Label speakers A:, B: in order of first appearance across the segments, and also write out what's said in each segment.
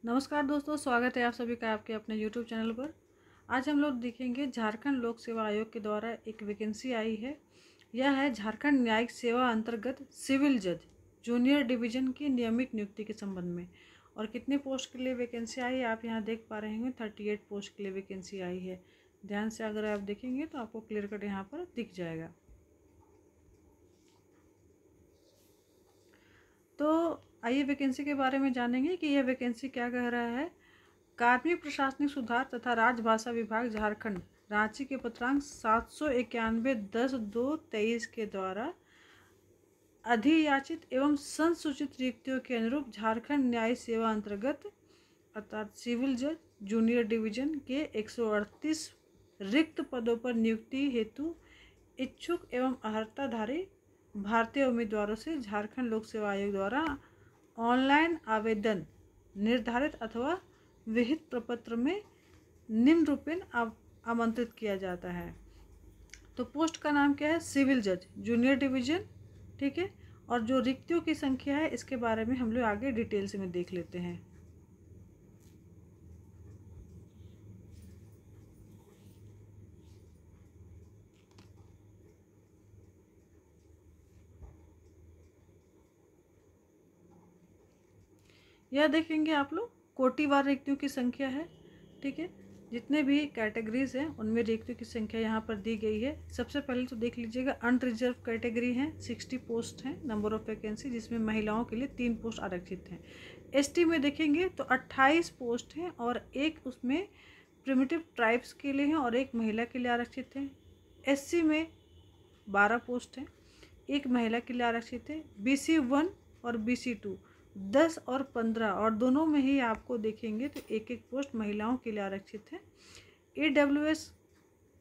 A: नमस्कार दोस्तों, स्वागत है आप सभी का आपके अपने YouTube चैनल पर। आज हम लोग देखेंगे झारखंड लोक सेवा आयोग के द्वारा एक वैकेंसी आई है। यह है झारखंड न्यायिक सेवा अंतर्गत सिविल जज जूनियर डिवीजन की नियमित नियुक्ति के संबंध में। और कितने पोस्ट के लिए वैकेंसी आई है आप यहाँ देख पा रहे होंगे। 38 पोस्ट के लिए वैकेंसी आई है। ध्यान से अगर आप देखेंगे तो आपको क्लियर कट यहाँ पर दिख जाएगा। तो आइए वैकेंसी के बारे में जानेंगे कि यह वैकेंसी क्या कह रहा है। कार्मिक प्रशासनिक सुधार तथा राजभाषा विभाग झारखंड रांची के पत्रांक 791-10-2-23 के द्वारा अधियाचित एवं संसूचित रिक्तियों के अनुरूप झारखंड न्याय सेवा अंतर्गत अर्थात सिविल जज जूनियर डिवीजन के 138 रिक्त पदों पर नियुक्ति हेतु इच्छुक एवं अर्हताधारी भारतीय उम्मीदवारों से झारखंड लोक सेवा आयोग द्वारा ऑनलाइन आवेदन निर्धारित अथवा विहित प्रपत्र में निम्न रूपेण आमंत्रित किया जाता है। तो पोस्ट का नाम क्या है? सिविल जज जूनियर डिवीजन। ठीक है। और जो रिक्तियों की संख्या है इसके बारे में हम लोग आगे डिटेल्स में देख लेते हैं। यह देखेंगे आप लोग कोटिवार रिक्तियों की संख्या है। ठीक है। जितने भी कैटेगरीज हैं उनमें रिक्तियों की संख्या यहाँ पर दी गई है। सबसे पहले तो देख लीजिएगा अनरिजर्व कैटेगरी है, 60 पोस्ट हैं नंबर ऑफ वैकेंसी, जिसमें महिलाओं के लिए 3 पोस्ट आरक्षित हैं। एसटी में देखेंगे तो 28 पोस्ट हैं और एक उसमें प्रिमिटिव ट्राइब्स के लिए हैं और एक महिला के लिए आरक्षित है। एससी में 12 पोस्ट हैं, एक महिला के लिए आरक्षित है। BC 1 और BC 2 10 और 15 और दोनों में ही आपको देखेंगे तो एक एक पोस्ट महिलाओं के लिए आरक्षित है। AWS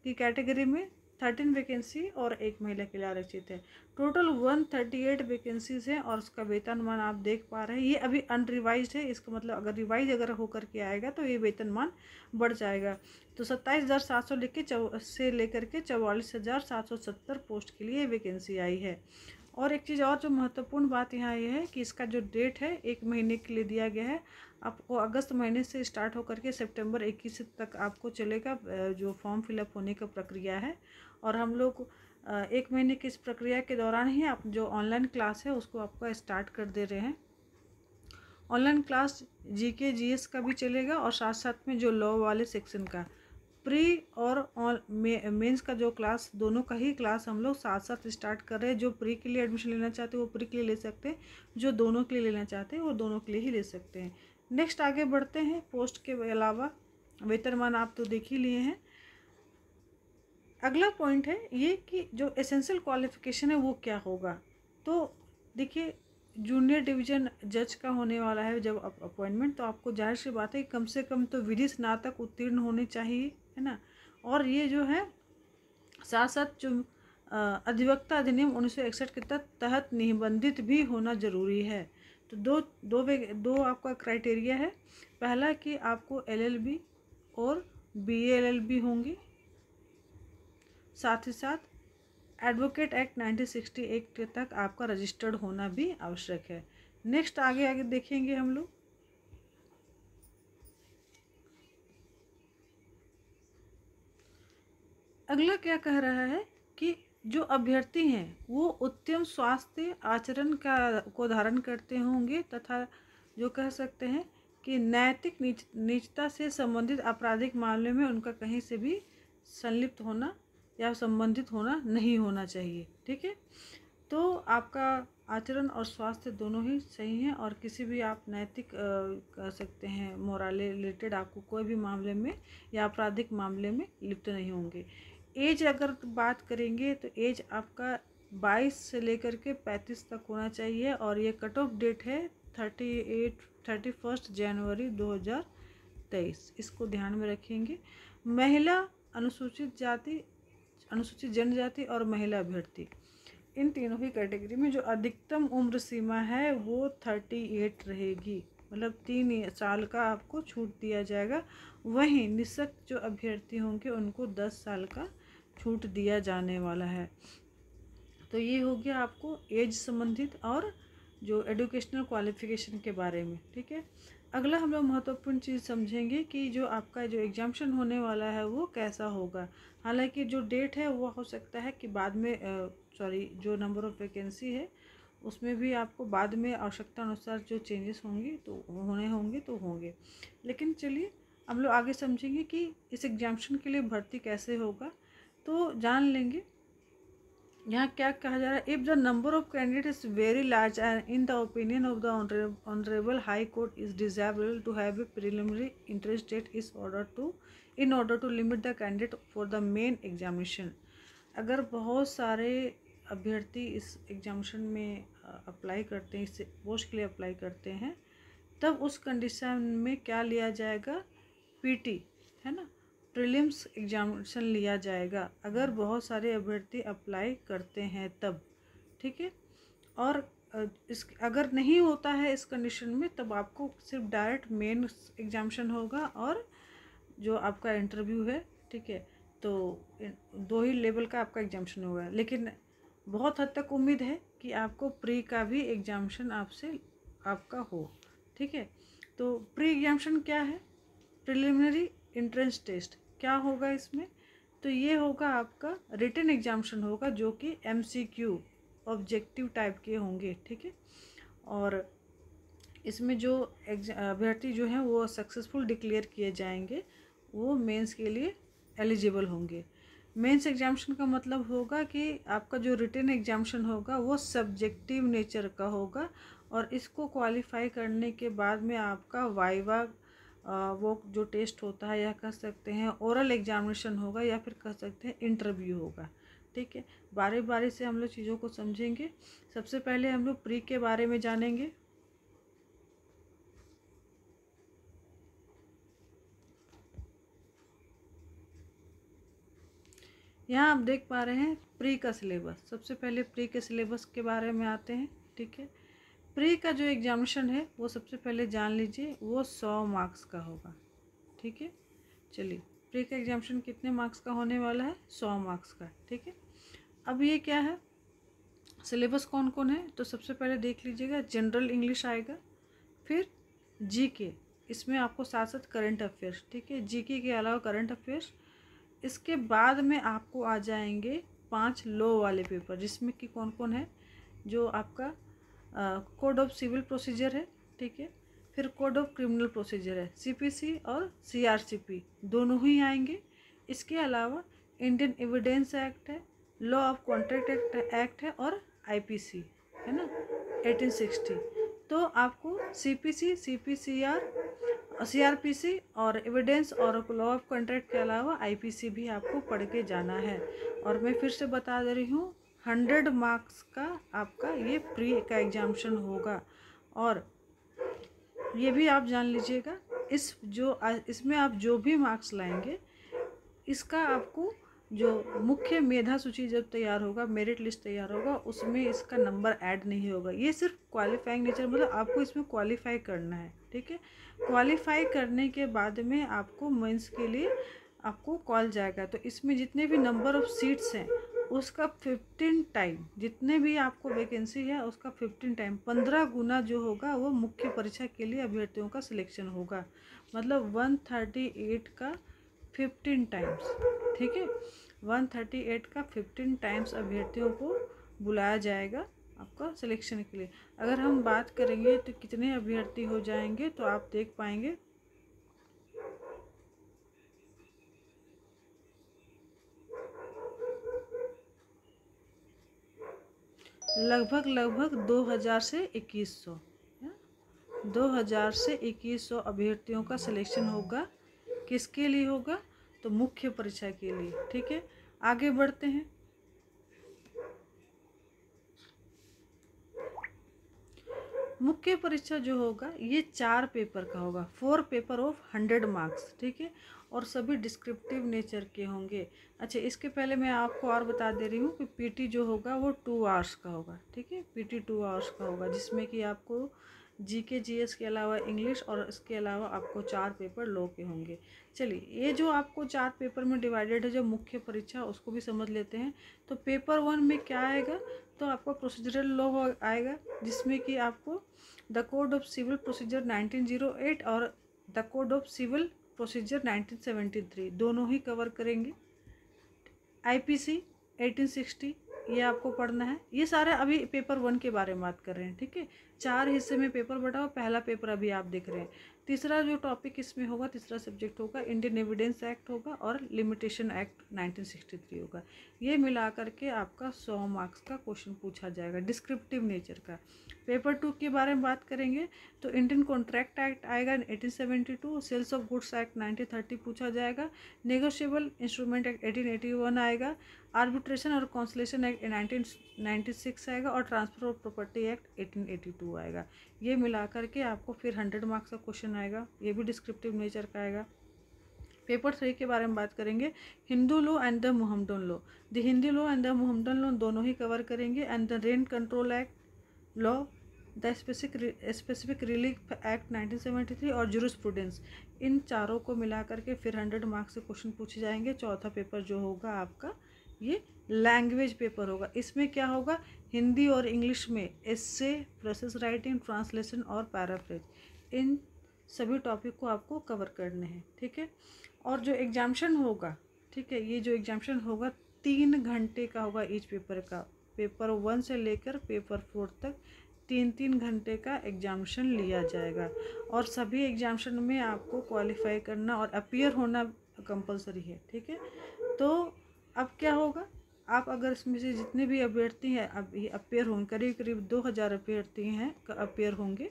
A: की कैटेगरी में 13 वैकेंसी और एक महिला के लिए आरक्षित है। टोटल 138 वैकेंसीज हैं और उसका वेतनमान आप देख पा रहे हैं। ये अभी अनरिवाइज्ड है, इसका मतलब अगर रिवाइज अगर होकर के आएगा तो ये वेतनमान बढ़ जाएगा। तो 27,700 से लेकर के 44,770 पोस्ट के लिए वैकेंसी आई है। और एक चीज़ और जो महत्वपूर्ण बात यहाँ ये है कि इसका जो डेट है 1 महीने के लिए दिया गया है। आपको अगस्त महीने से स्टार्ट होकर के सितंबर 21 तक आपको चलेगा जो फॉर्म फिलअप होने का प्रक्रिया है। और हम लोग 1 महीने की इस प्रक्रिया के दौरान ही आप जो ऑनलाइन क्लास है उसको आपका स्टार्ट कर दे रहे हैं। ऑनलाइन क्लास GK GS का भी चलेगा और साथ साथ में जो लॉ वाले सेक्शन का प्री और मेंस का जो क्लास, दोनों का ही क्लास हम लोग साथ साथ स्टार्ट कर रहे हैं। जो प्री के लिए एडमिशन लेना चाहते हैं वो प्री के लिए ले सकते हैं, जो दोनों के लिए लेना चाहते हैं वो दोनों के लिए ही ले सकते हैं। नेक्स्ट आगे बढ़ते हैं। पोस्ट के अलावा वेतनमान आप तो देख ही लिए हैं। अगला पॉइंट है ये कि जो एसेंशियल क्वालिफिकेशन है वो क्या होगा। तो देखिए, जूनियर डिवीजन जज का होने वाला है जब अपॉइंटमेंट, तो आपको जाहिर सी बात है कि कम से कम तो विधि स्नातक उत्तीर्ण होने चाहिए, है ना। और ये जो है साथ साथ जो अधिवक्ता अधिनियम 1961 के तहत निबंधित भी होना जरूरी है। तो दो आपका क्राइटेरिया है। पहला कि आपको LLB और BA-LLB होंगी, साथ ही साथ एडवोकेट एक्ट 1968 तक आपका रजिस्टर्ड होना भी आवश्यक है। नेक्स्ट आगे आगे देखेंगे हम लोग। अगला क्या कह रहा है कि जो अभ्यर्थी हैं वो उत्तम स्वास्थ्य आचरण को धारण करते होंगे तथा जो कह सकते हैं कि नैतिक नीचता से संबंधित आपराधिक मामले में उनका कहीं से भी संलिप्त होना या संबंधित होना नहीं होना चाहिए। ठीक है। तो आपका आचरण और स्वास्थ्य दोनों ही सही हैं और किसी भी आप नैतिक कह सकते हैं मोराले रिलेटेड आपको कोई भी मामले में या आपराधिक मामले में लिप्त नहीं होंगे। एज अगर बात करेंगे तो एज आपका 22 से लेकर के 35 तक होना चाहिए और ये कट ऑफ डेट है 31 जनवरी 2023। इसको ध्यान में रखेंगे। महिला, अनुसूचित जनजाति और महिला अभ्यर्थी, इन तीनों ही कैटेगरी में जो अधिकतम उम्र सीमा है वो 38 रहेगी, मतलब 3 साल का आपको छूट दिया जाएगा। वहीं निःशक्त जो अभ्यर्थी होंगे उनको 10 साल का छूट दिया जाने वाला है। तो ये हो गया आपको एज संबंधित और जो एजुकेशनल क्वालिफिकेशन के बारे में, ठीक है। अगला हम लोग महत्वपूर्ण चीज़ समझेंगे कि जो आपका जो एग्जामिनेशन होने वाला है वो कैसा होगा। हालांकि जो डेट है वो हो सकता है कि बाद में जो नंबर ऑफ़ वैकेंसी है उसमें भी आपको बाद में आवश्यकता अनुसार जो चेंजेस होंगे तो होंगे। लेकिन चलिए हम लोग आगे समझेंगे कि इस एग्जामिनेशन के लिए भर्ती कैसे होगा, तो जान लेंगे। यहाँ क्या कहा जा रहा है, if the number of candidate is very large and in the opinion of the honourable high court is desirable to have a preliminary interest date in order to limit the candidate for the main examination. अगर बहुत सारे अभ्यर्थी इस examination में apply करते हैं, इस post के लिए अप्लाई करते हैं, तब उस कंडीशन में क्या लिया जाएगा, पीटी, है ना, प्रीलिम्स एग्जामिनेशन लिया जाएगा अगर बहुत सारे अभ्यर्थी अप्लाई करते हैं तब, ठीक है। और इस अगर नहीं होता है इस कंडीशन में तब आपको सिर्फ डायरेक्ट मेन एग्जामिनेशन होगा और जो आपका इंटरव्यू है, ठीक है। तो 2 ही लेवल का आपका एग्जामिनेशन होगा, लेकिन बहुत हद तक उम्मीद है कि आपको प्री का भी एग्जामिनेशन आपका हो, ठीक है। तो प्री एग्जामिनेशन क्या है, प्रिलिमिनरी एंट्रेंस टेस्ट क्या होगा इसमें, तो ये होगा आपका रिटन एग्जामिनेशन होगा जो कि MCQ ऑब्जेक्टिव टाइप के होंगे, ठीक है। और इसमें जो अभ्यर्थी जो हैं वो सक्सेसफुल डिक्लेयर किए जाएंगे वो मेंस के लिए एलिजिबल होंगे। मेंस एग्जामिनेशन का मतलब होगा कि आपका जो रिटन एग्जामिनेशन होगा वो सब्जेक्टिव नेचर का होगा और इसको क्वालिफाई करने के बाद में आपका वाइवा वो जो टेस्ट होता है या कह सकते हैं ओरल एग्जामिनेशन होगा या फिर कह सकते हैं इंटरव्यू होगा, ठीक है। बारी बारी से हम लोग चीज़ों को समझेंगे। सबसे पहले हम लोग प्री के बारे में जानेंगे। यहाँ आप देख पा रहे हैं प्री का सिलेबस। सबसे पहले प्री के सिलेबस के बारे में आते हैं, ठीक है। प्री का जो एग्जामिनेशन है वो सबसे पहले जान लीजिए वो 100 मार्क्स का होगा, ठीक है। चलिए, प्री का एग्जामिनेशन कितने मार्क्स का होने वाला है, 100 मार्क्स का, ठीक है। अब ये क्या है, सिलेबस कौन कौन है, तो सबसे पहले देख लीजिएगा जनरल इंग्लिश आएगा, फिर जीके, इसमें आपको साथ साथ करंट अफेयर्स, ठीक है, जीके के अलावा करंट अफेयर्स। इसके बाद में आपको आ जाएंगे 5 लॉ वाले पेपर, जिसमें कि कौन कौन है, जो आपका कोड ऑफ सिविल प्रोसीजर है, ठीक है, फिर कोड ऑफ क्रिमिनल प्रोसीजर है, CPC और CRCP दोनों ही आएंगे। इसके अलावा इंडियन एविडेंस एक्ट है, लॉ ऑफ कॉन्ट्रैक्ट एक्ट है और IPC है ना 1860। तो आपको CPC, CPCR, CRPC और एविडेंस और लॉ ऑफ कॉन्ट्रैक्ट के अलावा IPC भी आपको पढ़ के जाना है। और मैं फिर से बता दे रही हूँ 100 मार्क्स का आपका ये प्री का एग्जामिनेशन होगा। और ये भी आप जान लीजिएगा इसमें आप जो भी मार्क्स लाएंगे इसका आपको जो मुख्य मेधा सूची जब तैयार होगा, मेरिट लिस्ट तैयार होगा, उसमें इसका नंबर ऐड नहीं होगा। ये सिर्फ क्वालिफाइंग नेचर, मतलब आपको इसमें क्वालिफाई करना है, ठीक है। क्वालिफाई करने के बाद में आपको मेंस के लिए आपको कॉल जाएगा। तो इसमें जितने भी नंबर ऑफ़ सीट्स हैं उसका 15 टाइम, जितने भी आपको वैकेंसी है उसका 15 टाइम 15 गुना जो होगा वो मुख्य परीक्षा के लिए अभ्यर्थियों का सिलेक्शन होगा। मतलब 138 का 15 टाइम्स, ठीक है, 138 का 15 टाइम्स अभ्यर्थियों को बुलाया जाएगा आपका सिलेक्शन के लिए। अगर हम बात करेंगे तो कितने अभ्यर्थी हो जाएंगे, तो आप देख पाएंगे लगभग 2000 से 2100, 2000 से 2100 अभ्यर्थियों का सिलेक्शन होगा। किसके लिए होगा, तो मुख्य परीक्षा के लिए, ठीक है। आगे बढ़ते हैं। मुख्य परीक्षा जो होगा ये 4 पेपर का होगा, 4 पेपर ऑफ 100 मार्क्स, ठीक है, और सभी डिस्क्रिप्टिव नेचर के होंगे। अच्छा, इसके पहले मैं आपको और बता दे रही हूँ कि पीटी जो होगा वो 2 आवर्स का होगा, ठीक है, पीटी 2 आवर्स का होगा, जिसमें कि आपको जीके जीएस के अलावा इंग्लिश, और इसके अलावा आपको 4 पेपर लॉ के होंगे। चलिए, ये जो आपको 4 पेपर में डिवाइडेड है जो मुख्य परीक्षा, उसको भी समझ लेते हैं। तो पेपर 1 में क्या आएगा, तो आपको प्रोसीजरल लॉ आएगा, जिसमें कि आपको the code of civil procedure 1908 और the code of civil procedure 1973 दोनों ही कवर करेंगे। आईपीसी 1860 ये आपको पढ़ना है। ये सारे अभी पेपर 1 के बारे में बात कर रहे हैं, ठीक है। 4 हिस्से में पेपर बटा हुआ, पहला पेपर अभी आप देख रहे हैं। तीसरा जो टॉपिक इसमें होगा, तीसरा सब्जेक्ट होगा इंडियन एविडेंस एक्ट होगा और लिमिटेशन एक्ट 1963 होगा। ये मिला करके आपका 100 मार्क्स का क्वेश्चन पूछा जाएगा डिस्क्रिप्टिव नेचर का। पेपर 2 के बारे में बात करेंगे तो इंडियन कॉन्ट्रैक्ट एक्ट आएगा 1872, सेल्स ऑफ गुड्स एक्ट 1930 पूछा जाएगा, नेगोशिएबल इंस्ट्रूमेंट एक्ट 1881 आएगा, आर्बिट्रेशन और कॉन्सलेशन एक्ट 1996 आएगा और ट्रांसफर ऑफ प्रॉपर्टी एक्ट 1882 आएगा। ये मिला करके आपको फिर 100 मार्क्स का क्वेश्चन आएगा, ये भी डिस्क्रिप्टिव नेचर का आएगा। पेपर 3 के बारे में बात करेंगे, Hindu law and the Mohammedan law. The Hindi law and the Mohammedan law दोनों ही कवर करेंगे, and the rent control act law, the specific relief act 1973 और जुरिस्प्रूडेंस, इन चारों को मिला करके फिर 100 मार्क्स से क्वेश्चन पूछे जाएंगे। चौथा पेपर जो होगा आपका ये लैंग्वेज पेपर होगा। इसमें क्या होगा, हिंदी और इंग्लिश में एस्से, प्रोसेस राइटिंग, ट्रांसलेशन और पैराफ्रेज, इन सभी टॉपिक को आपको कवर करने हैं, ठीक है। और जो एग्जामिशन होगा, ठीक है, ये जो एग्जामिशन होगा 3 घंटे का होगा ईच पेपर का। पेपर 1 से लेकर पेपर 4 तक 3-3 घंटे का एग्जामिशन लिया जाएगा, और सभी एग्जामिशन में आपको क्वालिफाई करना और अपीयर होना कंपलसरी है, ठीक है। तो अब क्या होगा, आप अगर इसमें से जितने भी अभ्यर्थी हैं अब ये अपीयर होंगे, करीब करीब 2000 अभ्यर्थी हैं अपीयर होंगे,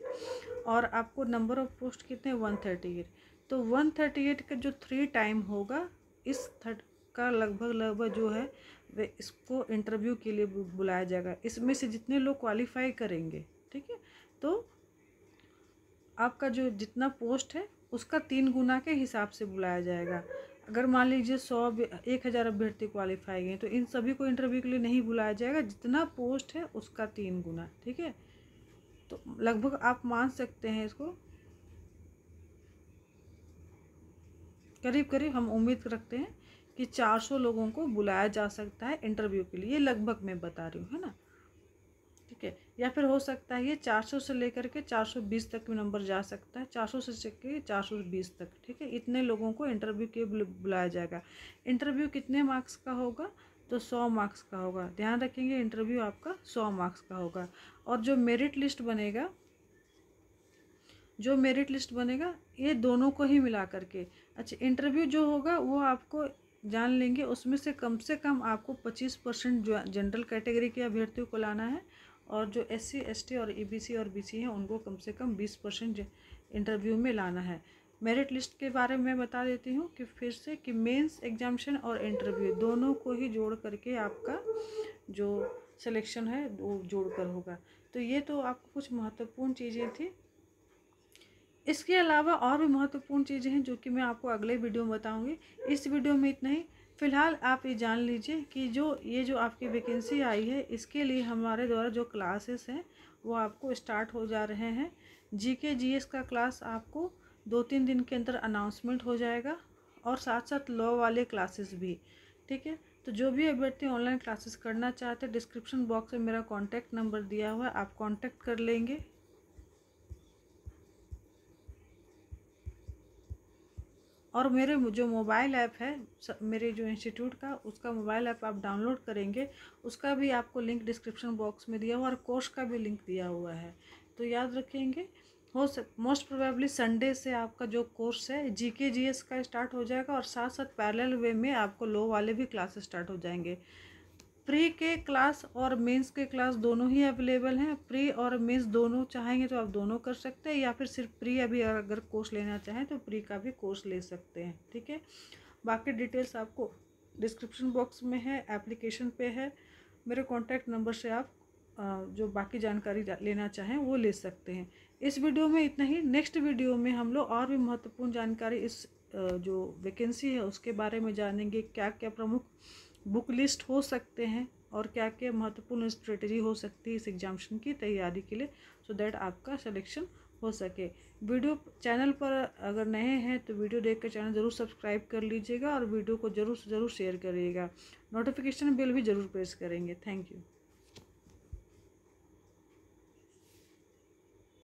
A: और आपको नंबर ऑफ पोस्ट कितने 138। तो 138 का जो 3 टाइम होगा, इस थर्ड का लगभग जो है वे इसको इंटरव्यू के लिए बुलाया जाएगा। इसमें से जितने लोग क्वालिफाई करेंगे, ठीक है, तो आपका जो जितना पोस्ट है उसका 3 गुना के हिसाब से बुलाया जाएगा। अगर मान लीजिए 1000 अभ्यर्थी क्वालिफाई गए तो इन सभी को इंटरव्यू के लिए नहीं बुलाया जाएगा, जितना पोस्ट है उसका 3 गुना, ठीक है। तो लगभग आप मान सकते हैं इसको, करीब करीब हम उम्मीद रखते हैं कि 400 लोगों को बुलाया जा सकता है इंटरव्यू के लिए, लगभग मैं बता रही हूँ, है ना, ठीक है। या फिर हो सकता है ये 400 से लेकर के 420 तक भी नंबर जा सकता है, 400 से लेकर 420 तक, ठीक है। इतने लोगों को इंटरव्यू के बुलाया जाएगा। इंटरव्यू कितने मार्क्स का होगा, तो 100 मार्क्स का होगा। ध्यान रखेंगे इंटरव्यू आपका 100 मार्क्स का होगा। और जो मेरिट लिस्ट बनेगा ये दोनों को ही मिला करके, अच्छा, इंटरव्यू जो होगा वो आपको जान लेंगे, उसमें से कम आपको 25% जो जनरल कैटेगरी के अभ्यर्थियों को लाना है, और जो SC ST और EBC और BC हैं उनको कम से कम 20% इंटरव्यू में लाना है। मेरिट लिस्ट के बारे में बता देती हूँ कि फिर से कि मेंस एग्जामिशन और इंटरव्यू दोनों को ही जोड़ करके आपका जो सिलेक्शन है वो जोड़ कर होगा। तो ये तो आपको कुछ महत्वपूर्ण चीज़ें थी। इसके अलावा और भी महत्वपूर्ण चीज़ें हैं जो कि मैं आपको अगले वीडियो में बताऊंगी। इस वीडियो में इतना ही। फ़िलहाल आप ये जान लीजिए कि जो आपकी वैकेंसी आई है इसके लिए हमारे द्वारा जो क्लासेस हैं वो आपको स्टार्ट हो जा रहे हैं। GK GS का क्लास आपको 2-3 दिन के अंदर अनाउंसमेंट हो जाएगा, और साथ साथ लॉ वाले क्लासेस भी, ठीक है। तो जो भी अभ्यर्थी ऑनलाइन क्लासेस करना चाहते हैं, डिस्क्रिप्शन बॉक्स में मेरा कॉन्टैक्ट नंबर दिया हुआ है, आप कॉन्टैक्ट कर लेंगे। और मेरे जो मोबाइल ऐप है मेरे जो इंस्टीट्यूट का, उसका मोबाइल ऐप आप डाउनलोड करेंगे, उसका भी आपको लिंक डिस्क्रिप्शन बॉक्स में दिया हुआ, और कोर्स का भी लिंक दिया हुआ है। तो याद रखेंगे, मोस्ट प्रोबेबली संडे से आपका जो कोर्स है GK GS का स्टार्ट हो जाएगा, और साथ साथ पैरेलल वे में आपको लॉ वाले भी क्लासेस स्टार्ट हो जाएंगे। प्री के क्लास और मेंस के क्लास दोनों ही अवेलेबल हैं। प्री और मेंस दोनों चाहेंगे तो आप दोनों कर सकते हैं, या फिर सिर्फ प्री अभी अगर कोर्स लेना चाहें तो प्री का भी कोर्स ले सकते हैं, ठीक है। बाकी डिटेल्स आपको डिस्क्रिप्शन बॉक्स में है, एप्लीकेशन पे है, मेरे कॉन्टैक्ट नंबर से आप जो बाकी जानकारी लेना चाहें वो ले सकते हैं। इस वीडियो में इतना ही। नेक्स्ट वीडियो में हम लोग और भी महत्वपूर्ण जानकारी इस जो वैकेंसी है उसके बारे में जानेंगे, क्या क्या प्रमुख बुक लिस्ट हो सकते हैं, और क्या क्या महत्वपूर्ण स्ट्रेटजी हो सकती है इस एग्जामिनेशन की तैयारी के लिए, सो दैट आपका सिलेक्शन हो सके। वीडियो चैनल पर अगर नए हैं तो वीडियो देख कर चैनल ज़रूर सब्सक्राइब कर लीजिएगा और वीडियो को ज़रूर से ज़रूर शेयर करिएगा। नोटिफिकेशन बेल भी ज़रूर प्रेस करेंगे। Thank you.